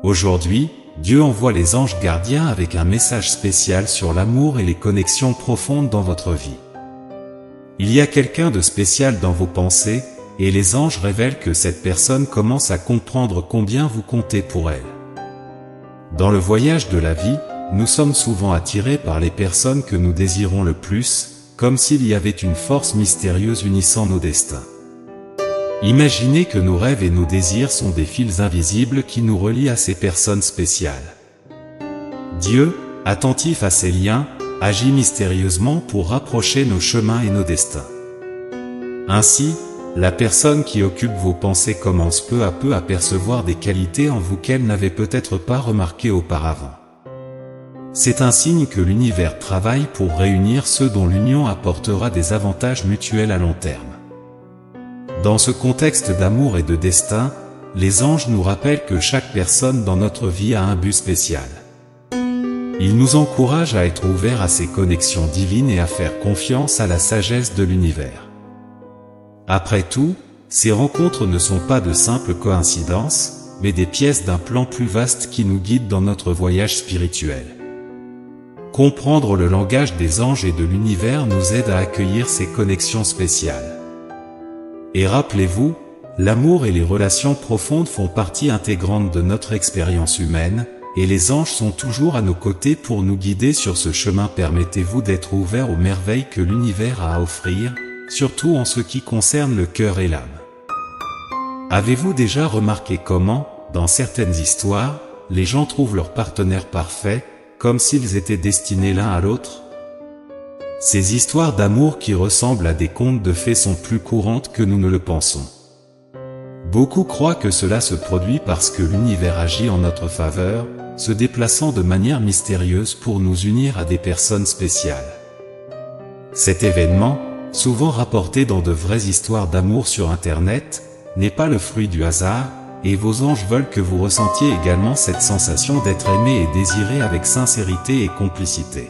Aujourd'hui, Dieu envoie les anges gardiens avec un message spécial sur l'amour et les connexions profondes dans votre vie. Il y a quelqu'un de spécial dans vos pensées, et les anges révèlent que cette personne commence à comprendre combien vous comptez pour elle. Dans le voyage de la vie, nous sommes souvent attirés par les personnes que nous désirons le plus, comme s'il y avait une force mystérieuse unissant nos destins. Imaginez que nos rêves et nos désirs sont des fils invisibles qui nous relient à ces personnes spéciales. Dieu, attentif à ces liens, agit mystérieusement pour rapprocher nos chemins et nos destins. Ainsi, la personne qui occupe vos pensées commence peu à peu à percevoir des qualités en vous qu'elle n'avait peut-être pas remarquées auparavant. C'est un signe que l'univers travaille pour réunir ceux dont l'union apportera des avantages mutuels à long terme. Dans ce contexte d'amour et de destin, les anges nous rappellent que chaque personne dans notre vie a un but spécial. Ils nous encouragent à être ouverts à ces connexions divines et à faire confiance à la sagesse de l'univers. Après tout, ces rencontres ne sont pas de simples coïncidences, mais des pièces d'un plan plus vaste qui nous guide dans notre voyage spirituel. Comprendre le langage des anges et de l'univers nous aide à accueillir ces connexions spéciales. Et rappelez-vous, l'amour et les relations profondes font partie intégrante de notre expérience humaine, et les anges sont toujours à nos côtés pour nous guider sur ce chemin. Permettez-vous d'être ouverts aux merveilles que l'univers a à offrir, surtout en ce qui concerne le cœur et l'âme. Avez-vous déjà remarqué comment, dans certaines histoires, les gens trouvent leur partenaire parfait, comme s'ils étaient destinés l'un à l'autre? Ces histoires d'amour qui ressemblent à des contes de fées sont plus courantes que nous ne le pensons. Beaucoup croient que cela se produit parce que l'univers agit en notre faveur, se déplaçant de manière mystérieuse pour nous unir à des personnes spéciales. Cet événement, souvent rapporté dans de vraies histoires d'amour sur Internet, n'est pas le fruit du hasard, et vos anges veulent que vous ressentiez également cette sensation d'être aimé et désiré avec sincérité et complicité.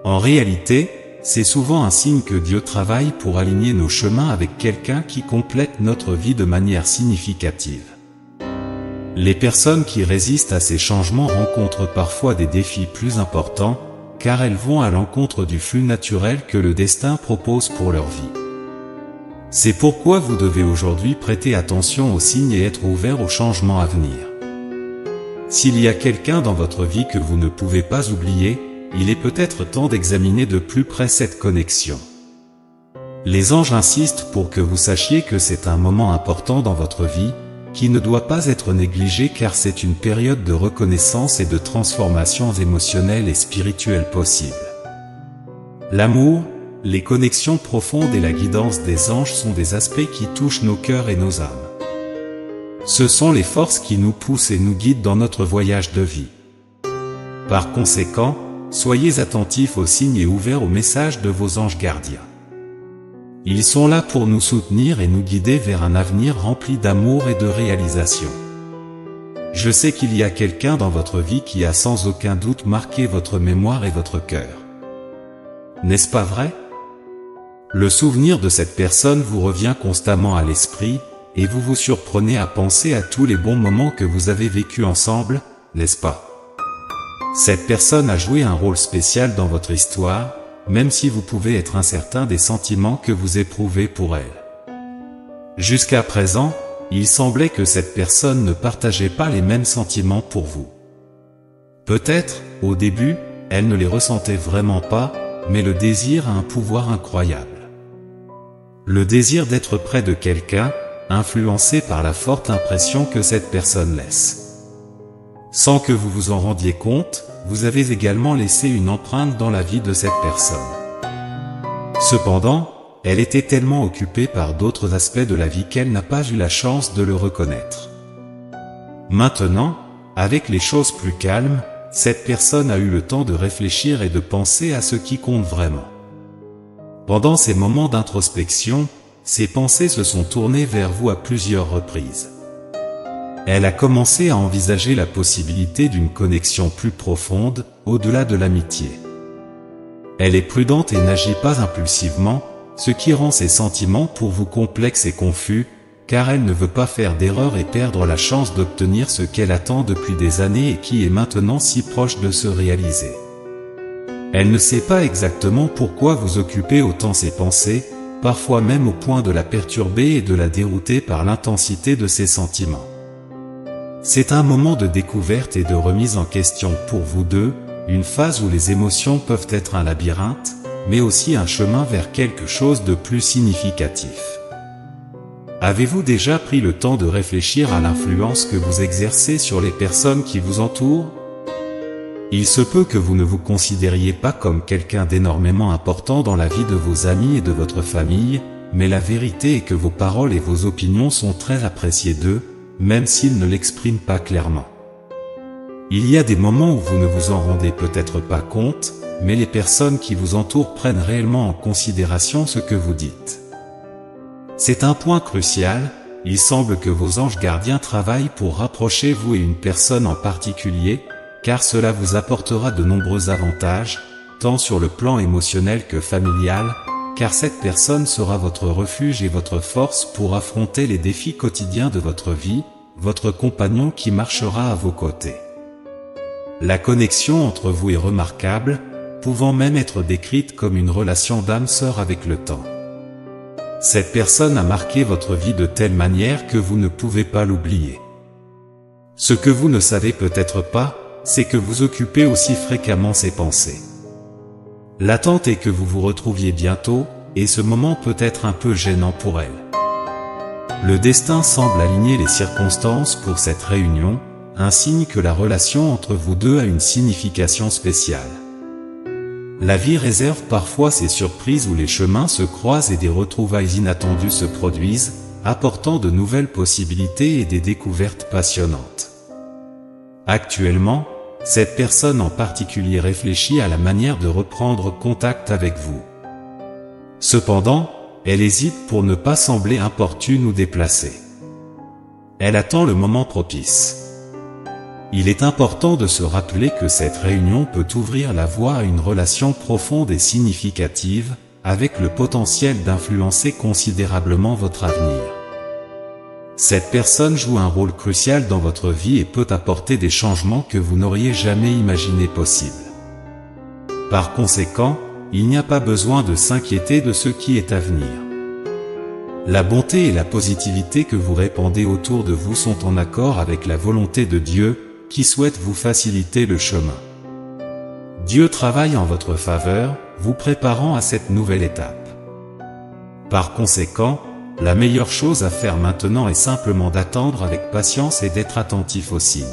En réalité, c'est souvent un signe que Dieu travaille pour aligner nos chemins avec quelqu'un qui complète notre vie de manière significative. Les personnes qui résistent à ces changements rencontrent parfois des défis plus importants, car elles vont à l'encontre du flux naturel que le destin propose pour leur vie. C'est pourquoi vous devez aujourd'hui prêter attention aux signes et être ouvert aux changements à venir. S'il y a quelqu'un dans votre vie que vous ne pouvez pas oublier, il est peut-être temps d'examiner de plus près cette connexion. Les anges insistent pour que vous sachiez que c'est un moment important dans votre vie, qui ne doit pas être négligé car c'est une période de reconnaissance et de transformations émotionnelles et spirituelles possibles. L'amour, les connexions profondes et la guidance des anges sont des aspects qui touchent nos cœurs et nos âmes. Ce sont les forces qui nous poussent et nous guident dans notre voyage de vie. Par conséquent, soyez attentifs aux signes et ouverts aux messages de vos anges gardiens. Ils sont là pour nous soutenir et nous guider vers un avenir rempli d'amour et de réalisation. Je sais qu'il y a quelqu'un dans votre vie qui a sans aucun doute marqué votre mémoire et votre cœur. N'est-ce pas vrai? Le souvenir de cette personne vous revient constamment à l'esprit, et vous vous surprenez à penser à tous les bons moments que vous avez vécus ensemble, n'est-ce pas? Cette personne a joué un rôle spécial dans votre histoire, même si vous pouvez être incertain des sentiments que vous éprouvez pour elle. Jusqu'à présent, il semblait que cette personne ne partageait pas les mêmes sentiments pour vous. Peut-être, au début, elle ne les ressentait vraiment pas, mais le désir a un pouvoir incroyable. Le désir d'être près de quelqu'un, influencé par la forte impression que cette personne laisse. Sans que vous vous en rendiez compte, vous avez également laissé une empreinte dans la vie de cette personne. Cependant, elle était tellement occupée par d'autres aspects de la vie qu'elle n'a pas eu la chance de le reconnaître. Maintenant, avec les choses plus calmes, cette personne a eu le temps de réfléchir et de penser à ce qui compte vraiment. Pendant ces moments d'introspection, ses pensées se sont tournées vers vous à plusieurs reprises. Elle a commencé à envisager la possibilité d'une connexion plus profonde, au-delà de l'amitié. Elle est prudente et n'agit pas impulsivement, ce qui rend ses sentiments pour vous complexes et confus, car elle ne veut pas faire d'erreur et perdre la chance d'obtenir ce qu'elle attend depuis des années et qui est maintenant si proche de se réaliser. Elle ne sait pas exactement pourquoi vous occupez autant ses pensées, parfois même au point de la perturber et de la dérouter par l'intensité de ses sentiments. C'est un moment de découverte et de remise en question pour vous deux, une phase où les émotions peuvent être un labyrinthe, mais aussi un chemin vers quelque chose de plus significatif. Avez-vous déjà pris le temps de réfléchir à l'influence que vous exercez sur les personnes qui vous entourent? Il se peut que vous ne vous considériez pas comme quelqu'un d'énormément important dans la vie de vos amis et de votre famille, mais la vérité est que vos paroles et vos opinions sont très appréciées d'eux, même s'ils ne l'expriment pas clairement. Il y a des moments où vous ne vous en rendez peut-être pas compte, mais les personnes qui vous entourent prennent réellement en considération ce que vous dites. C'est un point crucial, il semble que vos anges gardiens travaillent pour rapprocher vous et une personne en particulier, car cela vous apportera de nombreux avantages, tant sur le plan émotionnel que familial, car cette personne sera votre refuge et votre force pour affronter les défis quotidiens de votre vie, votre compagnon qui marchera à vos côtés. La connexion entre vous est remarquable, pouvant même être décrite comme une relation d'âme-sœur avec le temps. Cette personne a marqué votre vie de telle manière que vous ne pouvez pas l'oublier. Ce que vous ne savez peut-être pas, c'est que vous occupez aussi fréquemment ses pensées. L'attente est que vous vous retrouviez bientôt, et ce moment peut être un peu gênant pour elle. Le destin semble aligner les circonstances pour cette réunion, un signe que la relation entre vous deux a une signification spéciale. La vie réserve parfois ces surprises où les chemins se croisent et des retrouvailles inattendues se produisent, apportant de nouvelles possibilités et des découvertes passionnantes. Actuellement, cette personne en particulier réfléchit à la manière de reprendre contact avec vous. Cependant, elle hésite pour ne pas sembler importune ou déplacée. Elle attend le moment propice. Il est important de se rappeler que cette réunion peut ouvrir la voie à une relation profonde et significative, avec le potentiel d'influencer considérablement votre avenir. Cette personne joue un rôle crucial dans votre vie et peut apporter des changements que vous n'auriez jamais imaginés possibles. Par conséquent, il n'y a pas besoin de s'inquiéter de ce qui est à venir. La bonté et la positivité que vous répandez autour de vous sont en accord avec la volonté de Dieu, qui souhaite vous faciliter le chemin. Dieu travaille en votre faveur, vous préparant à cette nouvelle étape. Par conséquent, la meilleure chose à faire maintenant est simplement d'attendre avec patience et d'être attentif aux signes.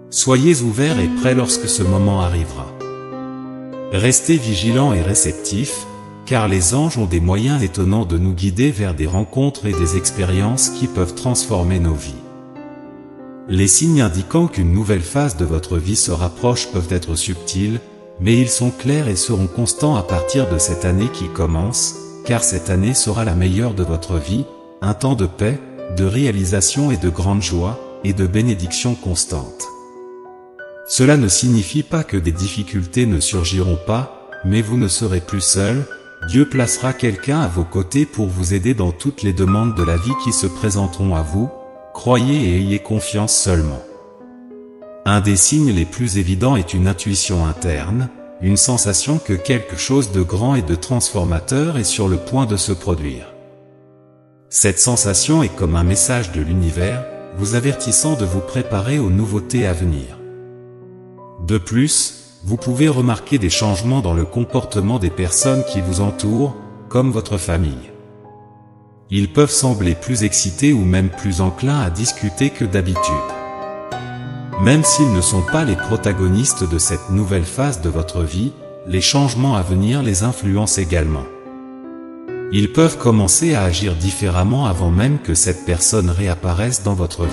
Soyez ouverts et prêts lorsque ce moment arrivera. Restez vigilants et réceptifs, car les anges ont des moyens étonnants de nous guider vers des rencontres et des expériences qui peuvent transformer nos vies. Les signes indiquant qu'une nouvelle phase de votre vie se rapproche peuvent être subtils, mais ils sont clairs et seront constants à partir de cette année qui commence, car cette année sera la meilleure de votre vie, un temps de paix, de réalisation et de grande joie, et de bénédictions constantes. Cela ne signifie pas que des difficultés ne surgiront pas, mais vous ne serez plus seul, Dieu placera quelqu'un à vos côtés pour vous aider dans toutes les demandes de la vie qui se présenteront à vous, croyez et ayez confiance seulement. Un des signes les plus évidents est une intuition interne, une sensation que quelque chose de grand et de transformateur est sur le point de se produire. Cette sensation est comme un message de l'univers, vous avertissant de vous préparer aux nouveautés à venir. De plus, vous pouvez remarquer des changements dans le comportement des personnes qui vous entourent, comme votre famille. Ils peuvent sembler plus excités ou même plus enclins à discuter que d'habitude. Même s'ils ne sont pas les protagonistes de cette nouvelle phase de votre vie, les changements à venir les influencent également. Ils peuvent commencer à agir différemment avant même que cette personne réapparaisse dans votre vie.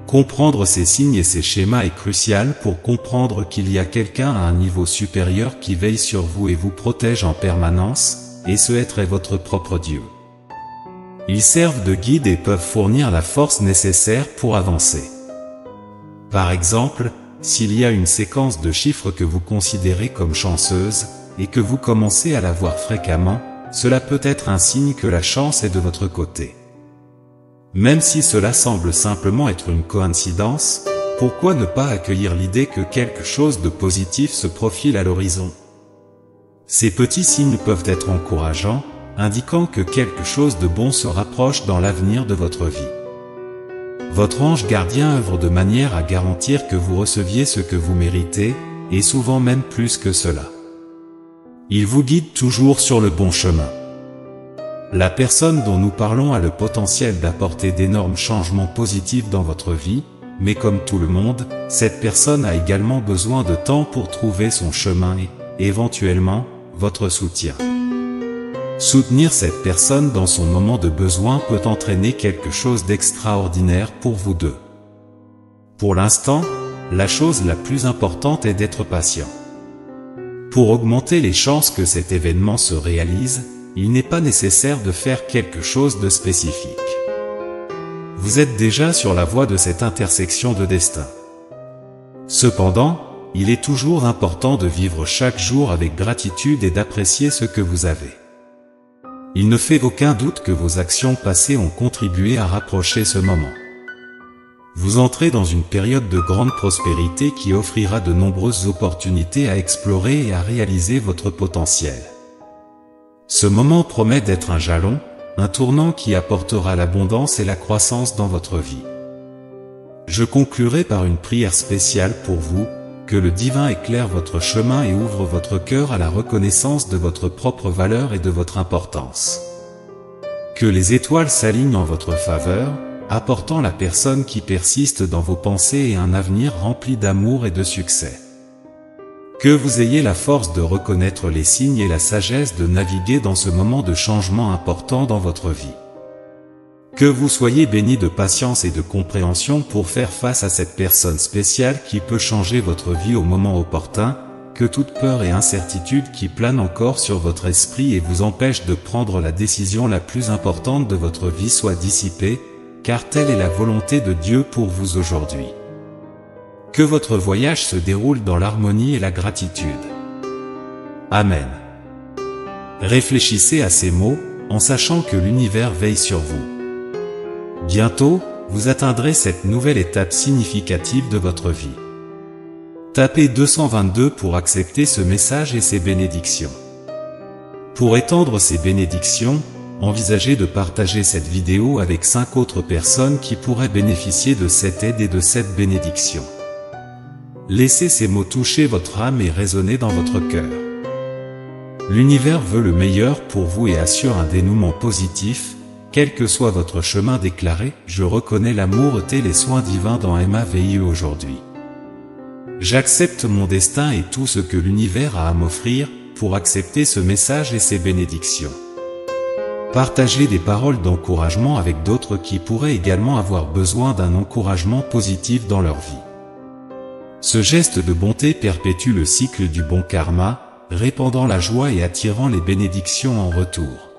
Comprendre ces signes et ces schémas est crucial pour comprendre qu'il y a quelqu'un à un niveau supérieur qui veille sur vous et vous protège en permanence, et ce être est votre propre Dieu. Ils servent de guide et peuvent fournir la force nécessaire pour avancer. Par exemple, s'il y a une séquence de chiffres que vous considérez comme chanceuse, et que vous commencez à la voir fréquemment, cela peut être un signe que la chance est de votre côté. Même si cela semble simplement être une coïncidence, pourquoi ne pas accueillir l'idée que quelque chose de positif se profile à l'horizon? Ces petits signes peuvent être encourageants, indiquant que quelque chose de bon se rapproche dans l'avenir de votre vie. Votre ange gardien œuvre de manière à garantir que vous receviez ce que vous méritez, et souvent même plus que cela. Il vous guide toujours sur le bon chemin. La personne dont nous parlons a le potentiel d'apporter d'énormes changements positifs dans votre vie, mais comme tout le monde, cette personne a également besoin de temps pour trouver son chemin et, éventuellement, votre soutien. Soutenir cette personne dans son moment de besoin peut entraîner quelque chose d'extraordinaire pour vous deux. Pour l'instant, la chose la plus importante est d'être patient. Pour augmenter les chances que cet événement se réalise, il n'est pas nécessaire de faire quelque chose de spécifique. Vous êtes déjà sur la voie de cette intersection de destin. Cependant, il est toujours important de vivre chaque jour avec gratitude et d'apprécier ce que vous avez. Il ne fait aucun doute que vos actions passées ont contribué à rapprocher ce moment. Vous entrez dans une période de grande prospérité qui offrira de nombreuses opportunités à explorer et à réaliser votre potentiel. Ce moment promet d'être un jalon, un tournant qui apportera l'abondance et la croissance dans votre vie. Je conclurai par une prière spéciale pour vous, que le divin éclaire votre chemin et ouvre votre cœur à la reconnaissance de votre propre valeur et de votre importance. Que les étoiles s'alignent en votre faveur, apportant la personne qui persiste dans vos pensées et un avenir rempli d'amour et de succès. Que vous ayez la force de reconnaître les signes et la sagesse de naviguer dans ce moment de changement important dans votre vie. Que vous soyez bénis de patience et de compréhension pour faire face à cette personne spéciale qui peut changer votre vie au moment opportun, que toute peur et incertitude qui planent encore sur votre esprit et vous empêchent de prendre la décision la plus importante de votre vie soient dissipées, car telle est la volonté de Dieu pour vous aujourd'hui. Que votre voyage se déroule dans l'harmonie et la gratitude. Amen. Réfléchissez à ces mots, en sachant que l'univers veille sur vous. Bientôt, vous atteindrez cette nouvelle étape significative de votre vie. Tapez 222 pour accepter ce message et ses bénédictions. Pour étendre ces bénédictions, envisagez de partager cette vidéo avec 5 autres personnes qui pourraient bénéficier de cette aide et de cette bénédiction. Laissez ces mots toucher votre âme et résonner dans votre cœur. L'univers veut le meilleur pour vous et assure un dénouement positif. Quel que soit votre chemin déclaré, je reconnais l'amour et les soins divins dans MAVIE aujourd'hui. J'accepte mon destin et tout ce que l'univers a à m'offrir, pour accepter ce message et ses bénédictions. Partagez des paroles d'encouragement avec d'autres qui pourraient également avoir besoin d'un encouragement positif dans leur vie. Ce geste de bonté perpétue le cycle du bon karma, répandant la joie et attirant les bénédictions en retour.